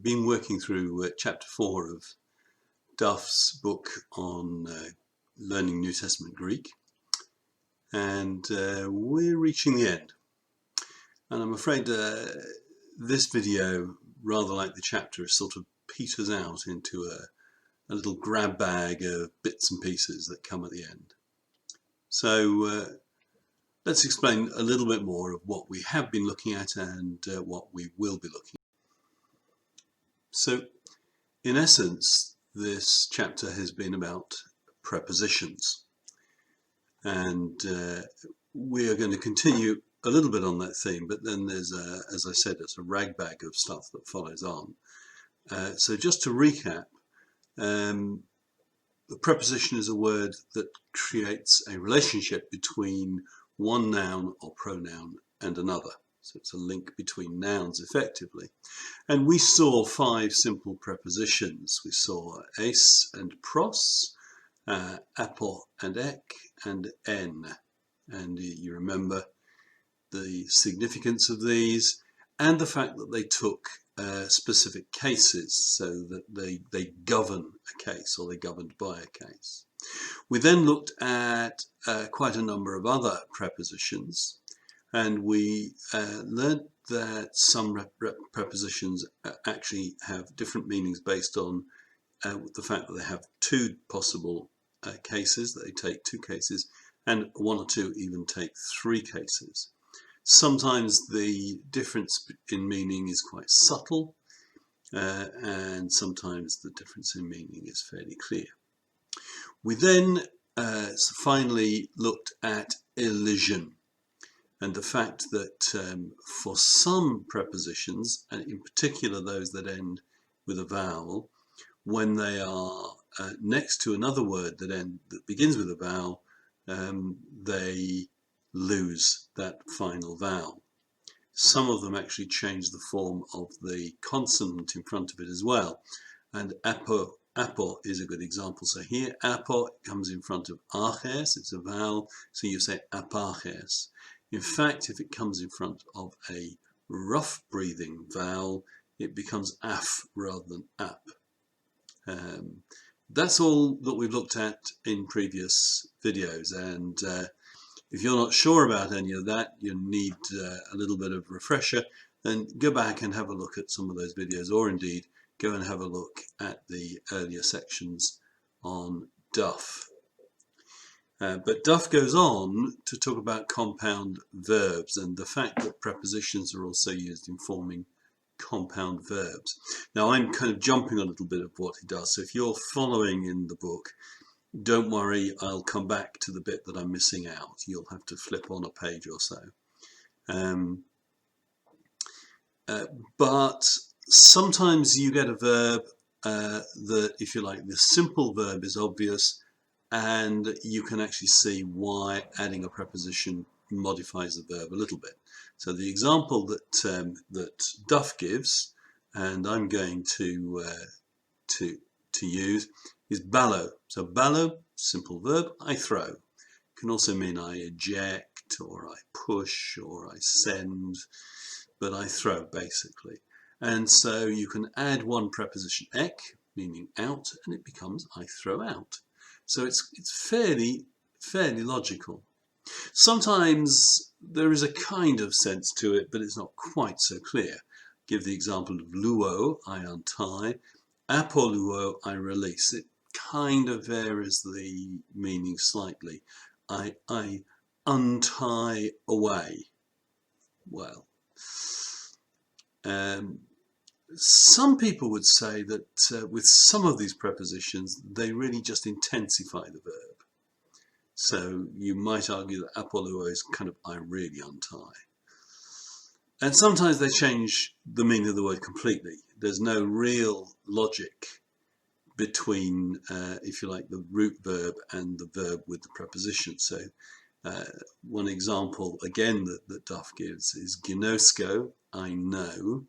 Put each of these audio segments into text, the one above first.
been working through chapter 4 of Duff's book on learning New Testament Greek, and we're reaching the end. And I'm afraid this video, rather like the chapter, sort of peters out into a little grab bag of bits and pieces that come at the end. So let's explain a little bit more of what we have been looking at and what we will be looking at. So in essence, this chapter has been about prepositions, and we are going to continue a little bit on that theme, but then there's as I said, it's a ragbag of stuff that follows on. So just to recap, the preposition is a word that creates a relationship between one noun or pronoun and another. So it's a link between nouns effectively. And we saw 5 simple prepositions. We saw eis and pros, apo and ek, and en. And you remember the significance of these and the fact that they took specific cases, so that they govern a case, or they're governed by a case. We then looked at quite a number of other prepositions, and we learned that some prepositions actually have different meanings based on the fact that they have 2 possible cases, that they take 2 cases, and 1 or 2 even take 3 cases. Sometimes the difference in meaning is quite subtle, and sometimes the difference in meaning is fairly clear. We then finally looked at elision, and the fact that for some prepositions, and in particular those that end with a vowel, when they are next to another word that begins with a vowel, they lose that final vowel. Some of them actually change the form of the consonant in front of it as well, and apo is a good example. So here apo comes in front of aches, it's a vowel, so you say apaches. In fact, if it comes in front of a rough breathing vowel, it becomes af rather than ap. That's all that we've looked at in previous videos, and if you're not sure about any of that, you need a little bit of refresher, then go back and have a look at some of those videos, or indeed go and have a look at the earlier sections on Duff. But Duff goes on to talk about compound verbs and the fact that prepositions are also used in forming compound verbs. Now I'm kind of jumping a little bit of what he does, so if you're following in the book, don't worry, I'll come back to the bit that I'm missing out. You'll have to flip on a page or so. But sometimes you get a verb that, if you like, the simple verb is obvious, and you can actually see why adding a preposition modifies the verb a little bit. So the example that Duff gives, and I'm going to use, is ballo. So ballo, simple verb, I throw. Can also mean I eject, or I push, or I send, but I throw basically. And so you can add one preposition, ek, meaning out, and it becomes I throw out. So it's fairly logical. Sometimes there is a kind of sense to it, but it's not quite so clear. Give the example of luo, I untie, apoluo, I release. It kind of varies the meaning slightly. I untie away. Well, some people would say that with some of these prepositions, they really just intensify the verb. So you might argue that apoluo is kind of I really untie. And sometimes they change the meaning of the word completely. There's no real logic between, if you like, the root verb and the verb with the preposition. So one example, again, that Duff gives is ginosko, I know,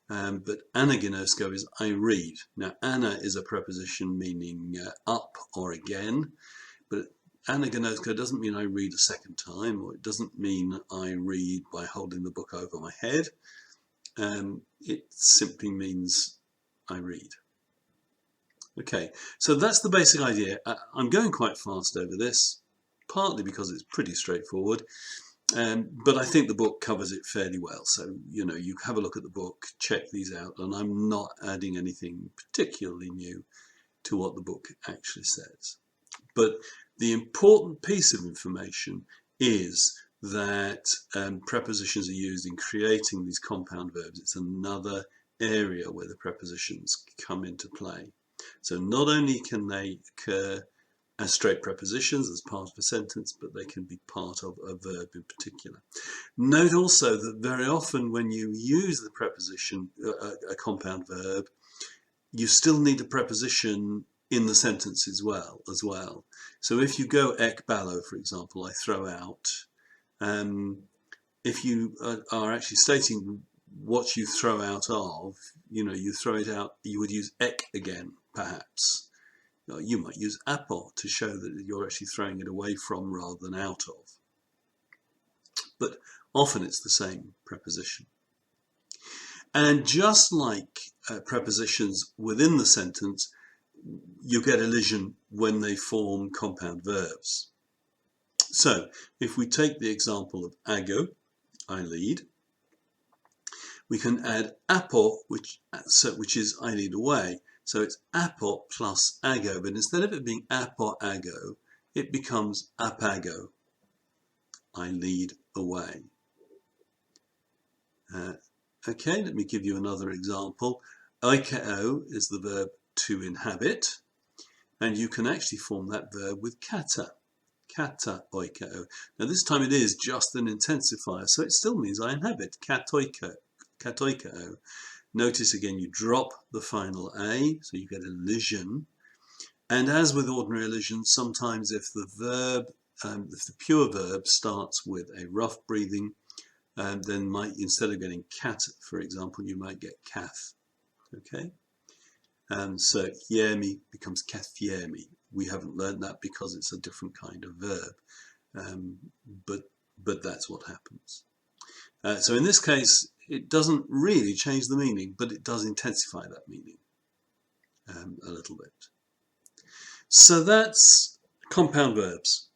but anaginosko is I read. Now, ana is a preposition meaning up or again, but anaginosko doesn't mean I read a second time, or it doesn't mean I read by holding the book over my head. it simply means I read. Okay, so that's the basic idea. I'm going quite fast over this, partly because it's pretty straightforward, but I think the book covers it fairly well. So, you know, you have a look at the book, check these out, and I'm not adding anything particularly new to what the book actually says. But the important piece of information is that prepositions are used in creating these compound verbs. It's another area where the prepositions come into play. So not only can they occur as straight prepositions as part of a sentence, but they can be part of a verb in particular. Note also that very often when you use the preposition, a compound verb, you still need a preposition in the sentence as well. So if you go ek ballo, for example, I throw out, if you are actually stating what you throw out of, you know, you throw it out, you would use ek again, perhaps. You might use apo to show that you're actually throwing it away from rather than out of. But often it's the same preposition. And just like prepositions within the sentence, you get elision when they form compound verbs. So if we take the example of ago, I lead, we can add apo, which is I lead away. So it's apo plus ago, but instead of it being apo ago, it becomes apago, I lead away. Okay, let me give you another example. Oikeo is the verb to inhabit, and you can actually form that verb with kata. Kata oikeo. Now this time it is just an intensifier, so it still means I inhabit. Katoikeo. Katoikeo. Notice again you drop the final A, so you get elision. And as with ordinary elision, sometimes if the verb, if the pure verb starts with a rough breathing, then instead of getting cat, for example, you might get kath. Okay? So hiermi becomes kathiermi. We haven't learned that because it's a different kind of verb, but that's what happens. So in this case, it doesn't really change the meaning, but it does intensify that meaning a little bit. So that's compound verbs.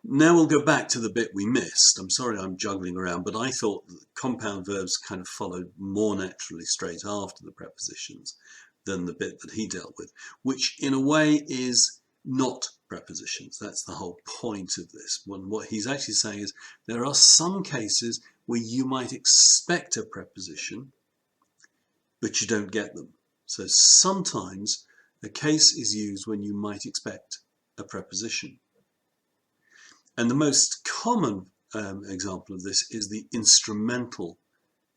Now we'll go back to the bit we missed. I'm sorry I'm juggling around, but I thought that compound verbs kind of followed more naturally straight after the prepositions than the bit that he dealt with, which in a way is not prepositions. That's the whole point of this. What he's actually saying is there are some cases where you might expect a preposition, but you don't get them. So sometimes a case is used when you might expect a preposition. And the most common example of this is the instrumental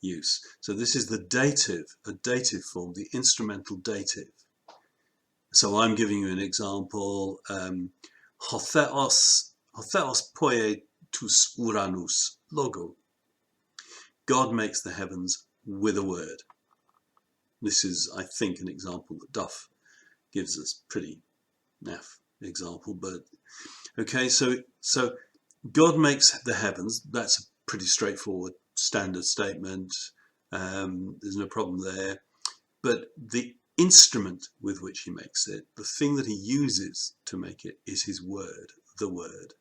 use. So this is the dative, a dative form, the instrumental dative. So I'm giving you an example. Hotheos poie tus uranus logo. God makes the heavens with a word. This is, I think, an example that Duff gives us. Pretty naff example, but okay. So God makes the heavens. That's a pretty straightforward standard statement. There's no problem there. But the instrument with which he makes it, the thing that he uses to make it, is his word, the word.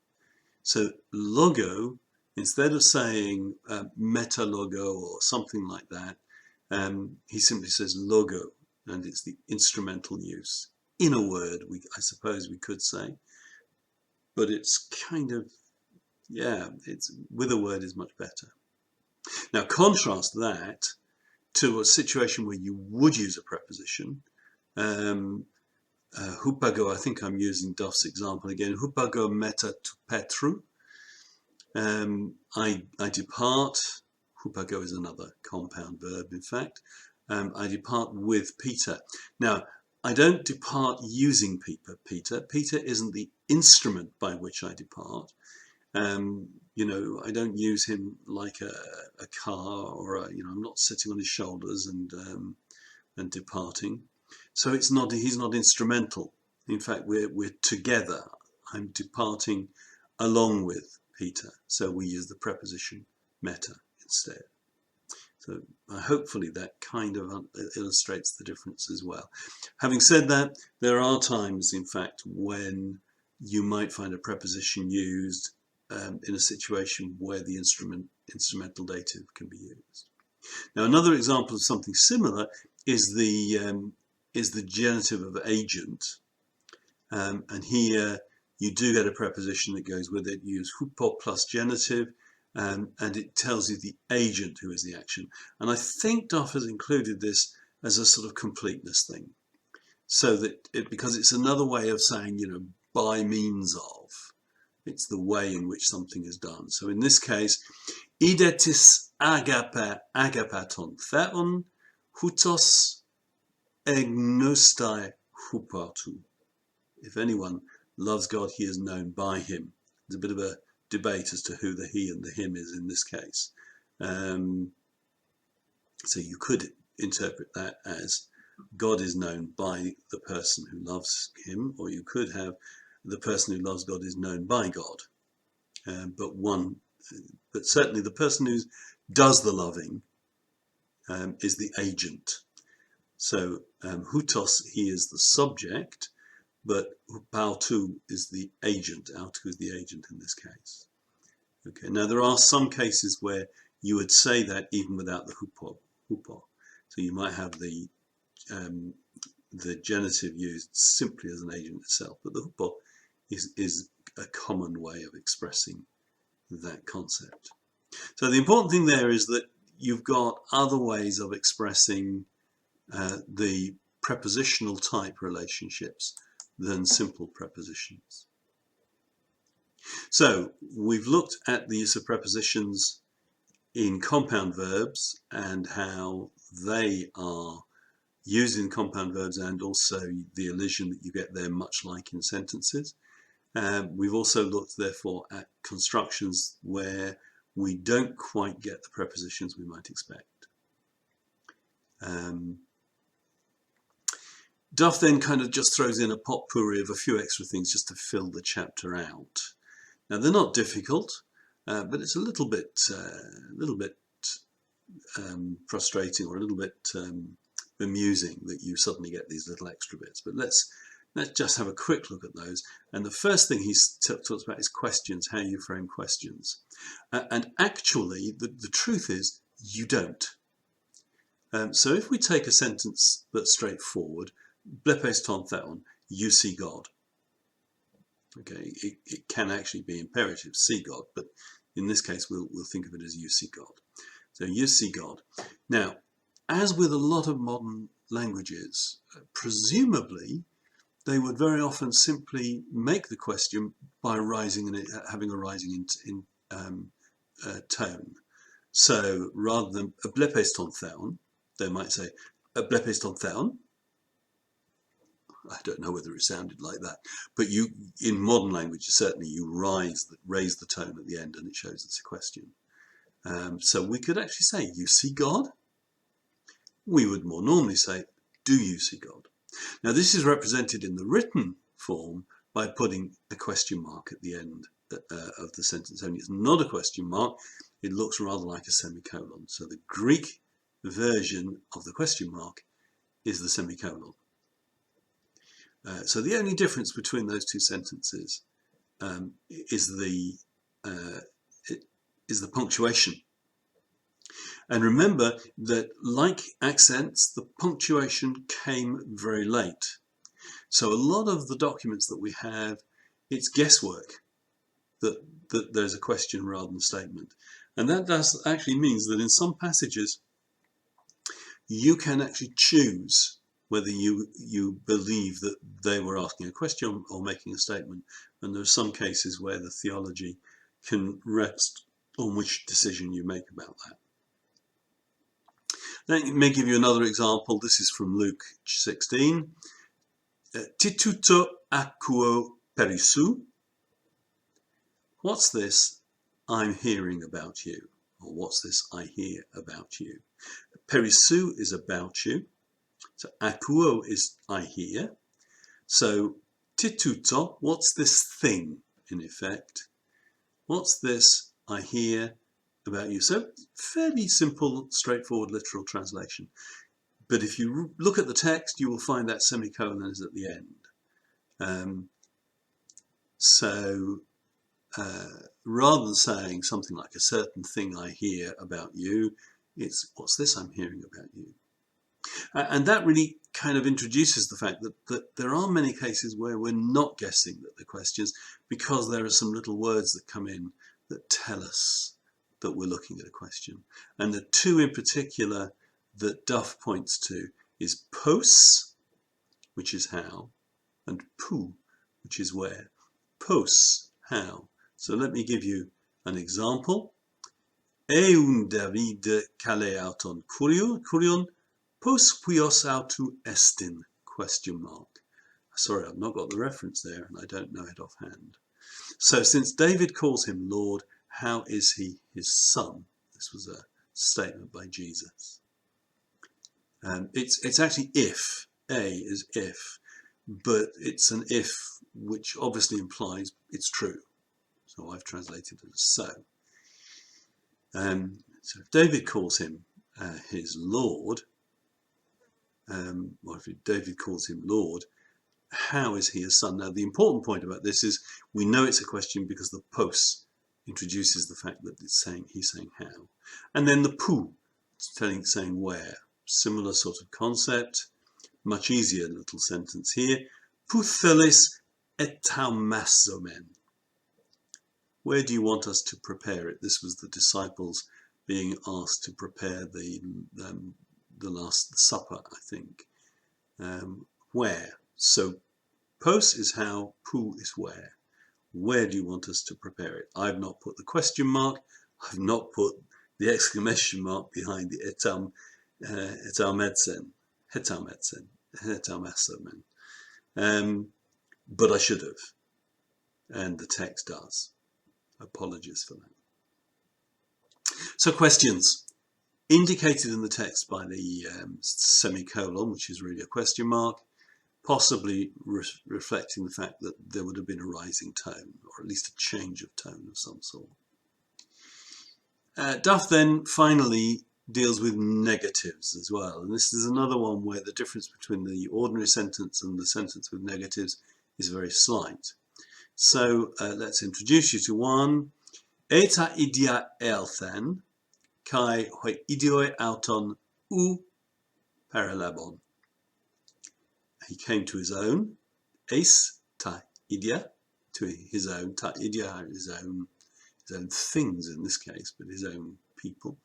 So logo, instead of saying meta logo or something like that, he simply says logo, and it's the instrumental use. In a word, I suppose we could say, but it's kind of, yeah, it's with a word is much better. Now contrast that to a situation where you would use a preposition. Hupago, I think I'm using Duff's example again. Hupago meta tu petru. I depart. Hupago is another compound verb, in fact. I depart with Peter. Now, I don't depart using Peter. Peter isn't the instrument by which I depart. You know, I don't use him like a car, or I'm not sitting on his shoulders and departing. So he's not instrumental. In fact, we're together. I'm departing along with Peter. So we use the preposition meta instead. So hopefully that kind of illustrates the difference as well. Having said that, there are times, in fact, when you might find a preposition used in a situation where the instrumental dative can be used. Now, another example of something similar is the genitive of agent, and here you do get a preposition that goes with it. You use hupo plus genitive, and it tells you the agent who is the action. And I think Duff has included this as a sort of completeness thing, so that because it's another way of saying, you know, by means of. It's the way in which something is done. So in this case, idetis agapaton theon, hutos egnostai hupatu. If anyone loves God, he is known by him. There's a bit of a debate as to who the he and the him is in this case. So you could interpret that as God is known by the person who loves him, or you could have the person who loves God is known by God. But certainly the person who does the loving is the agent. So hutos, he is the subject, but hupautu is the agent. Autu is the agent in this case. Okay. Now there are some cases where you would say that even without the hupo. So you might have the genitive used simply as an agent itself, but the hupo is a common way of expressing that concept. So the important thing there is that you've got other ways of expressing the prepositional type relationships than simple prepositions. So we've looked at the use of prepositions in compound verbs and how they are used in compound verbs, and also the elision that you get there, much like in sentences. We've also looked, therefore, at constructions where we don't quite get the prepositions we might expect. Duff then kind of just throws in a potpourri of a few extra things just to fill the chapter out. Now, they're not difficult, but it's a little bit frustrating, or a little bit amusing that you suddenly get these little extra bits. But let's just have a quick look at those. And the first thing he talks about is questions, how you frame questions. And actually, the truth is, you don't. So if we take a sentence that's straightforward, blepes ton theon, you see God. Okay, it can actually be imperative, see God, but in this case, we'll think of it as you see God. So you see God. Now, as with a lot of modern languages, presumably, they would very often simply make the question by having a rising in tone. So rather than blepes ton theon, they might say blepes ton theon. I don't know whether it sounded like that, but in modern languages, certainly you raise the tone at the end, and it shows it's a question. So we could actually say, you see God? We would more normally say, do you see God? Now this is represented in the written form by putting a question mark at the end of the sentence, only it's not a question mark, it looks rather like a semicolon. So the Greek version of the question mark is the semicolon. So the only difference between those two sentences is the punctuation. And remember that, like accents, the punctuation came very late. So a lot of the documents that we have, it's guesswork that there's a question rather than a statement. And that actually means that in some passages, you can actually choose whether you believe that they were asking a question or making a statement. And there are some cases where the theology can rest on which decision you make about that. Let me give you another example. This is from Luke 16. Tituto akuo perisu. What's this I'm hearing about you? Or what's this I hear about you? Perisu is about you. So akuo is I hear. So tituto, what's this thing in effect? What's this I hear about you. So fairly simple, straightforward literal translation. But if you look at the text, you will find that semicolon is at the end. Rather than saying something like a certain thing I hear about you, it's what's this I'm hearing about you? And that really kind of introduces the fact that there are many cases where we're not guessing at the questions because there are some little words that come in that tell us that we're looking at a question. And the two in particular that Duff points to is pos, which is how, and pou, which is where. Pos, how. So let me give you an example. Eun David kale auton kurion, pos puios autu estin, ? Sorry, I've not got the reference there and I don't know it offhand. So since David calls him Lord, how is he his son? This was a statement by Jesus. It's actually if. A is if, but it's an if which obviously implies it's true. So I've translated it as so. So if David calls him his Lord, or if David calls him Lord, how is he his son? Now the important point about this is we know it's a question because the pos introduces the fact that he's saying how. And then the pou, saying where. Similar sort of concept, much easier little sentence here. Pou thelis etaumasomen. Where do you want us to prepare it? This was the disciples being asked to prepare the Last Supper, I think. Where? So pos is how, pou is where. Where do you want us to prepare it? I've not put the question mark. I've not put the exclamation mark behind the etaumasomen. But I should have. And the text does. Apologies for that. So questions. Indicated in the text by the semicolon, which is really a question mark, possibly reflecting the fact that there would have been a rising tone, or at least a change of tone of some sort. Duff then finally deals with negatives as well, and this is another one where the difference between the ordinary sentence and the sentence with negatives is very slight. So let's introduce you to one. Eta idia elthen, kai hoi idioi auton u paralabon. He came to his own. Eis ta idia, to his own. Ta idia, his own things in this case, but his own people.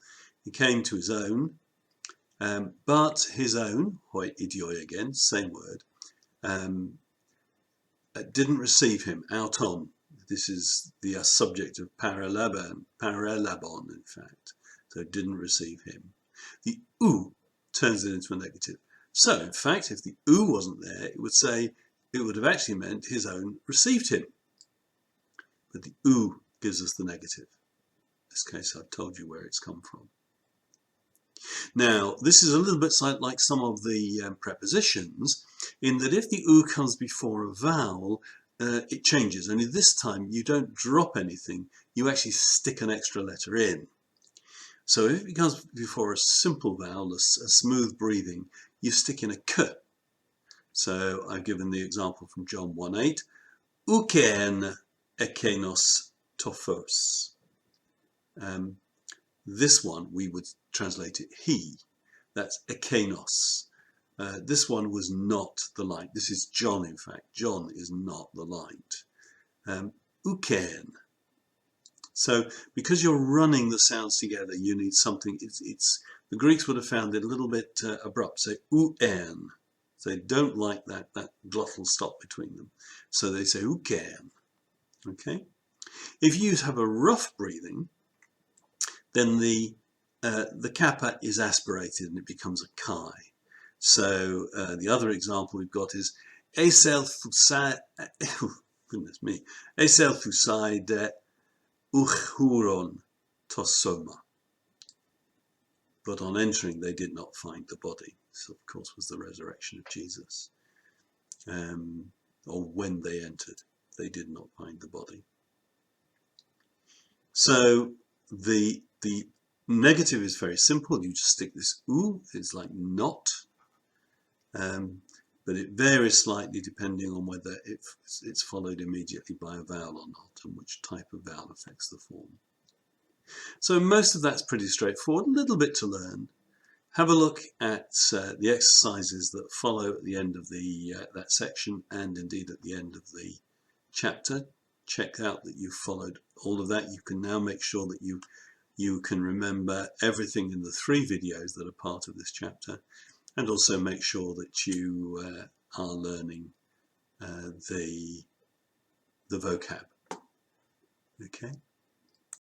He came to his own, but his own, hoi idioi again, same word, didn't receive him, auton. This is the subject of paralabon, in fact. So didn't receive him. The u turns it into a negative. So, in fact, if the u wasn't there, it would have actually meant his own received him. But the u gives us the negative. In this case, I've told you where it's come from. Now, this is a little bit like some of the prepositions, in that if the u comes before a vowel, it changes. Only this time, you don't drop anything, you actually stick an extra letter in. So if it comes before a simple vowel, a smooth breathing, you stick in a k. So I've given the example from John 1:8. Uken ekenos tophos. This one we would translate it he. That's ekenos. This one was not the light. This is John, in fact. John is not the light. Uken. So because you're running the sounds together, you need something. The Greeks would have found it a little bit abrupt. Say uen. So they don't like that glottal stop between them. So they say uken. Okay. If you have a rough breathing, then the kappa is aspirated and it becomes a chi. So the other example we've got is esel fusai. Goodness me. Esel fusai de uchuron tosoma. But on entering, they did not find the body. This, of course, was the resurrection of Jesus. Or when they entered, they did not find the body. So The negative is very simple. You just stick this oo. It's like not. But it varies slightly depending on whether it's followed immediately by a vowel or not, and which type of vowel affects the form. So most of that's pretty straightforward, a little bit to learn. Have a look at the exercises that follow at the end of that section, and indeed at the end of the chapter. Check out that you've followed all of that. You can now make sure that you can remember everything in the 3 videos that are part of this chapter, and also make sure that you are learning the vocab. Okay.